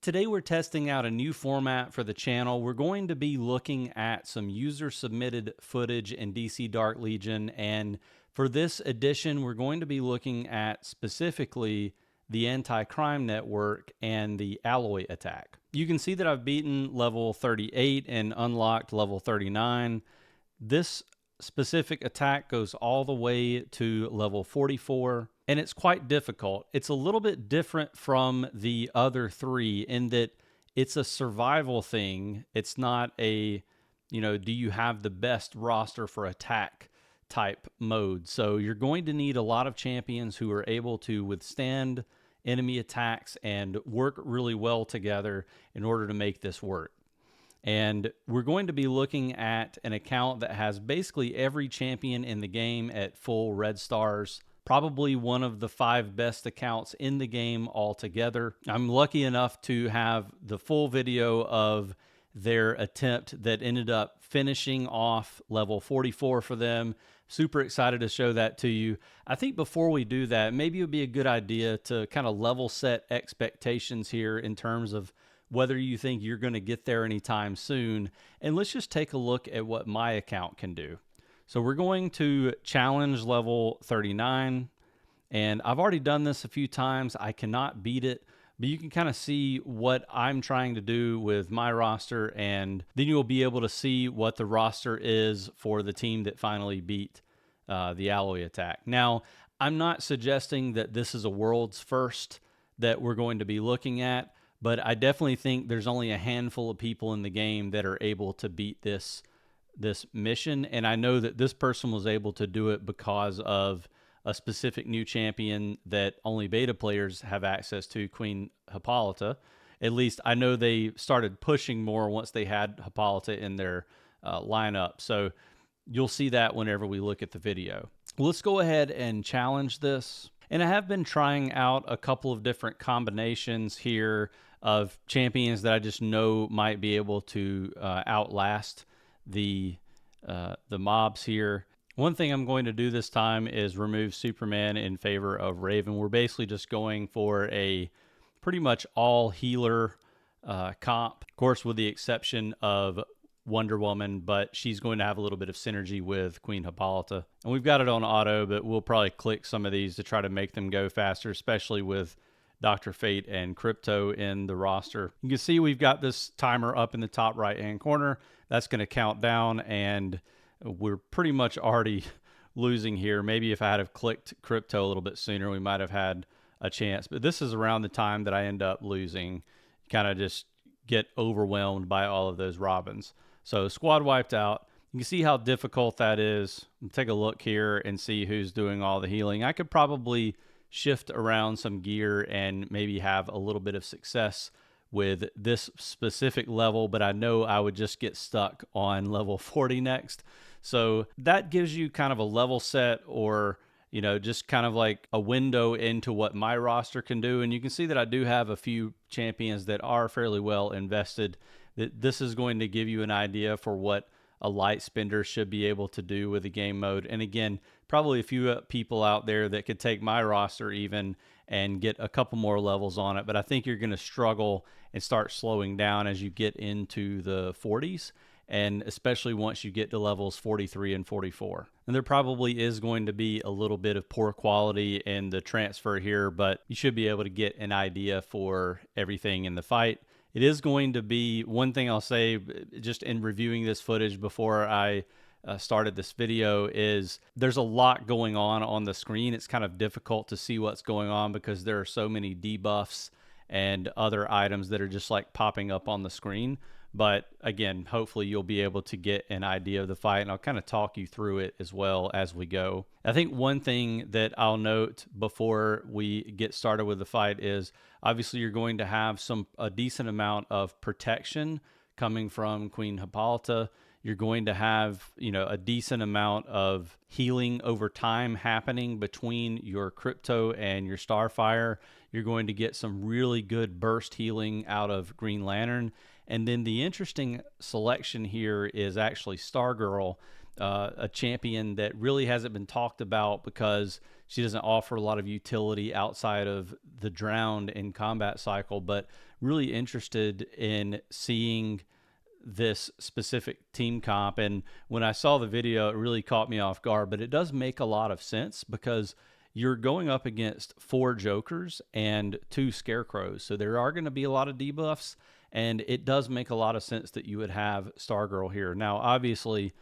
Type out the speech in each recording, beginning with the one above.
Today we're testing out a new format for the channel. We're going to be looking at some user submitted footage in DC Dark Legion, and for this edition we're going to be looking at specifically the anti-crime network and the alloy attack. You can see that I've beaten level 38 and unlocked level 39. This specific attack goes all the way to level 44, and it's quite difficult. It's a little bit different from the other three in that it's a survival thing. It's not a, do you have the best roster for attack type mode. So you're going to need a lot of champions who are able to withstand enemy attacks and work really well together in order to make this work. And we're going to be looking at an account that has basically every champion in the game at full red stars. Probably one of the 5 best accounts in the game altogether. I'm lucky enough to have the full video of their attempt that ended up finishing off level 44 for them. Super excited to show that to you. I think before we do that, maybe it would be a good idea to kind of level set expectations here in terms of whether you think you're going to get there anytime soon. And let's just take a look at what my account can do. So we're going to challenge level 39. And I've already done this a few times. I cannot beat it, but you can kind of see what I'm trying to do with my roster. And then you'll be able to see what the roster is for the team that finally beat the alloy attack. Now, I'm not suggesting that this is a world's first that we're going to be looking at, but I definitely think there's only a handful of people in the game that are able to beat this mission. And I know that this person was able to do it because of a specific new champion that only beta players have access to, Queen Hippolyta. At least I know they started pushing more once they had Hippolyta in their lineup. So you'll see that whenever we look at the video. Let's go ahead and challenge this. And I have been trying out a couple of different combinations here of champions that I just know might be able to outlast the mobs here. One thing I'm going to do this time is remove Superman in favor of Raven. We're basically just going for a pretty much all healer comp, of course, with the exception of Wonder Woman, but she's going to have a little bit of synergy with Queen Hippolyta. And we've got it on auto, but we'll probably click some of these to try to make them go faster, especially with Dr. Fate and Crypto in the roster. You can see we've got this timer up in the top right-hand corner. That's going to count down, and we're pretty much already losing here. Maybe if I had have clicked Crypto a little bit sooner, we might have had a chance. But this is around the time that I end up losing. Kind of just get overwhelmed by all of those Robins. So squad wiped out. You can see how difficult that is. Take a look here and see who's doing all the healing. I could probably shift around some gear and maybe have a little bit of success with this specific level, but I know I would just get stuck on level 40 next. So that gives you kind of a level set, or just kind of like a window into what my roster can do. And you can see that I do have a few champions that are fairly well invested. This is going to give you an idea for what a light spender should be able to do with the game mode. And again, probably a few people out there that could take my roster even and get a couple more levels on it. But I think you're going to struggle and start slowing down as you get into the 40s. And especially once you get to levels 43 and 44. And there probably is going to be a little bit of poor quality in the transfer here, but you should be able to get an idea for everything in the fight. It is going to be, one thing I'll say just in reviewing this footage before I started this video, is there's a lot going on the screen. It's kind of difficult to see what's going on because there are so many debuffs and other items that are just like popping up on the screen. But again, hopefully you'll be able to get an idea of the fight, and I'll kind of talk you through it as well as we go. I think one thing that I'll note before we get started with the fight is obviously you're going to have a decent amount of protection coming from Queen Hippolyta. You're going to have, a decent amount of healing over time happening between your Crypto and your Starfire. You're going to get some really good burst healing out of Green Lantern. And then the interesting selection here is actually Stargirl, a champion that really hasn't been talked about because she doesn't offer a lot of utility outside of the drowned in combat cycle, but really interested in seeing this specific team comp. And when I saw the video, it really caught me off guard, but it does make a lot of sense because you're going up against 4 Jokers and 2 Scarecrows. So there are going to be a lot of debuffs, and it does make a lot of sense that you would have Stargirl here. Now, obviously,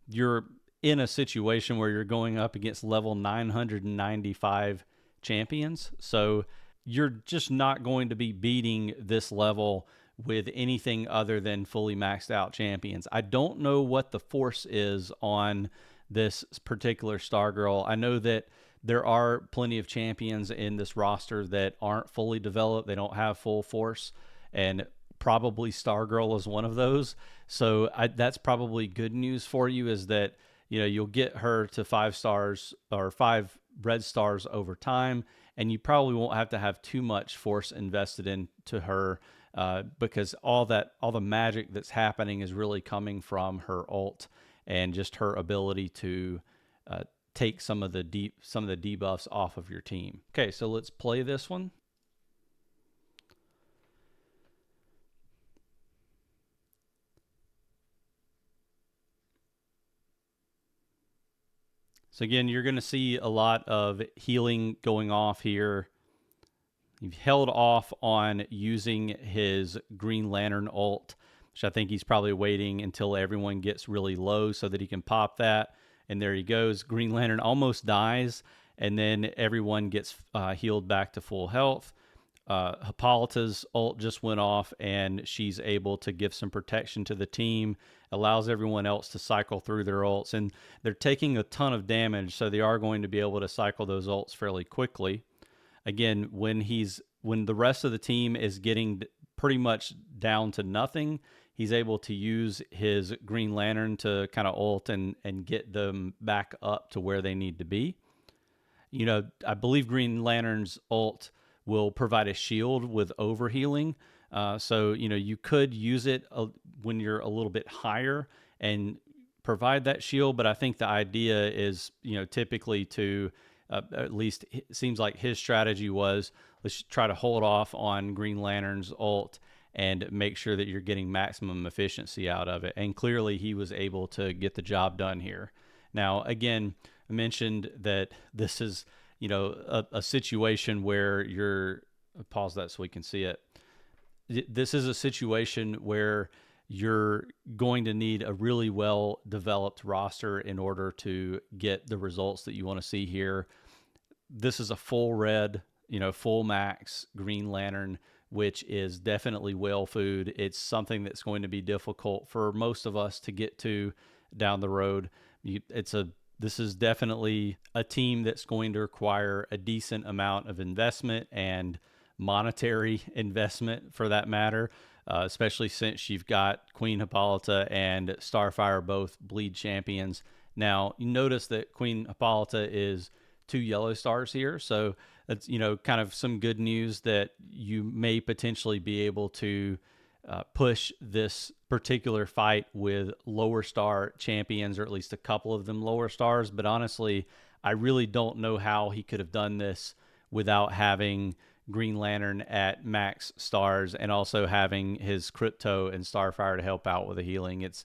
you're in a situation where you're going up against level 995 champions. So you're just not going to be beating this level with anything other than fully maxed out champions. I don't know what the force is on this particular Stargirl. I know that there are plenty of champions in this roster that aren't fully developed. They don't have full force, and probably Stargirl is one of those. So that's probably good news for you, is that you'll get her to 5 stars or 5 red stars over time, and you probably won't have to have too much force invested into her, because all the magic that's happening is really coming from her ult and just her ability to take some of the debuffs off of your team. Okay, so let's play this one. So again, you're going to see a lot of healing going off here. You've held off on using his Green Lantern ult, which I think he's probably waiting until everyone gets really low so that he can pop that. And there he goes. Green Lantern almost dies, and then everyone gets healed back to full health. Hippolyta's ult just went off, and she's able to give some protection to the team, allows everyone else to cycle through their ults. And they're taking a ton of damage, so they are going to be able to cycle those ults fairly quickly. Again, when the rest of the team is getting pretty much down to nothing, he's able to use his Green Lantern to kind of ult and get them back up to where they need to be. I believe Green Lantern's ult will provide a shield with overhealing. So, you could use it when you're a little bit higher and provide that shield. But I think the idea is, typically to, at least it seems like his strategy was, let's try to hold off on Green Lantern's ult and make sure that you're getting maximum efficiency out of it. And clearly he was able to get the job done here. Now, again, I mentioned that this is, a situation where pause that so we can see it. This is a situation where you're going to need a really well developed roster in order to get the results that you want to see here. This is a full red, full max Green Lantern, which is definitely whale food. It's something that's going to be difficult for most of us to get to down the road. This is definitely a team that's going to require a decent amount of investment, and monetary investment for that matter, especially since you've got Queen Hippolyta and Starfire both bleed champions. Now, you notice that Queen Hippolyta is 2 yellow stars here, so that's kind of some good news that you may potentially be able to push this particular fight with lower star champions, or at least a couple of them lower stars. But honestly, I really don't know how he could have done this without having Green Lantern at max stars and also having his Crypto and Starfire to help out with the healing. It's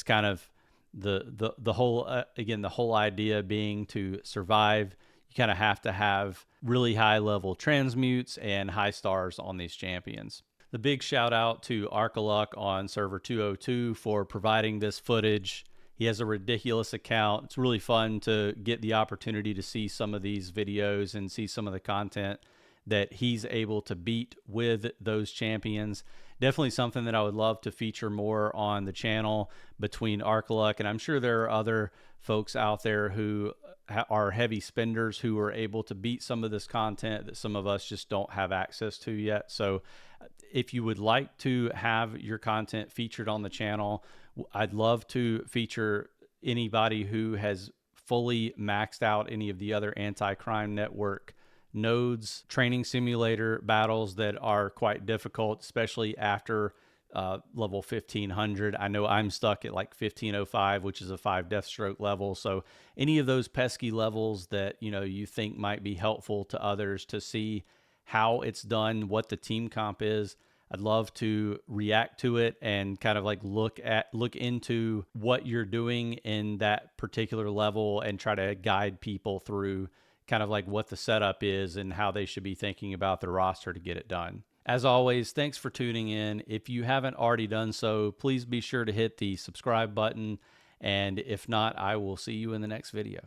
kind of the whole again, the whole idea being to survive. You kind of have to have really high level transmutes and high stars on these champions. The big shout out to Arcaluck on server 202 for providing this footage. He has a ridiculous account. It's really fun to get the opportunity to see some of these videos and see some of the content that he's able to beat with those champions. Definitely something that I would love to feature more on the channel between Arcaluck, and I'm sure there are other folks out there who are heavy spenders who are able to beat some of this content that some of us just don't have access to yet. So if you would like to have your content featured on the channel, I'd love to feature anybody who has fully maxed out any of the other anti-crime network nodes, training simulator battles that are quite difficult, especially after level 1500. I know I'm stuck at like 1505, which is a 5 death stroke level. So any of those pesky levels that, you know, you think might be helpful to others to see how it's done, what the team comp is, I'd love to react to it and kind of like look into what you're doing in that particular level and try to guide people through kind of like what the setup is and how they should be thinking about their roster to get it done. As always, thanks for tuning in. If you haven't already done so, please be sure to hit the subscribe button. And if not, I will see you in the next video.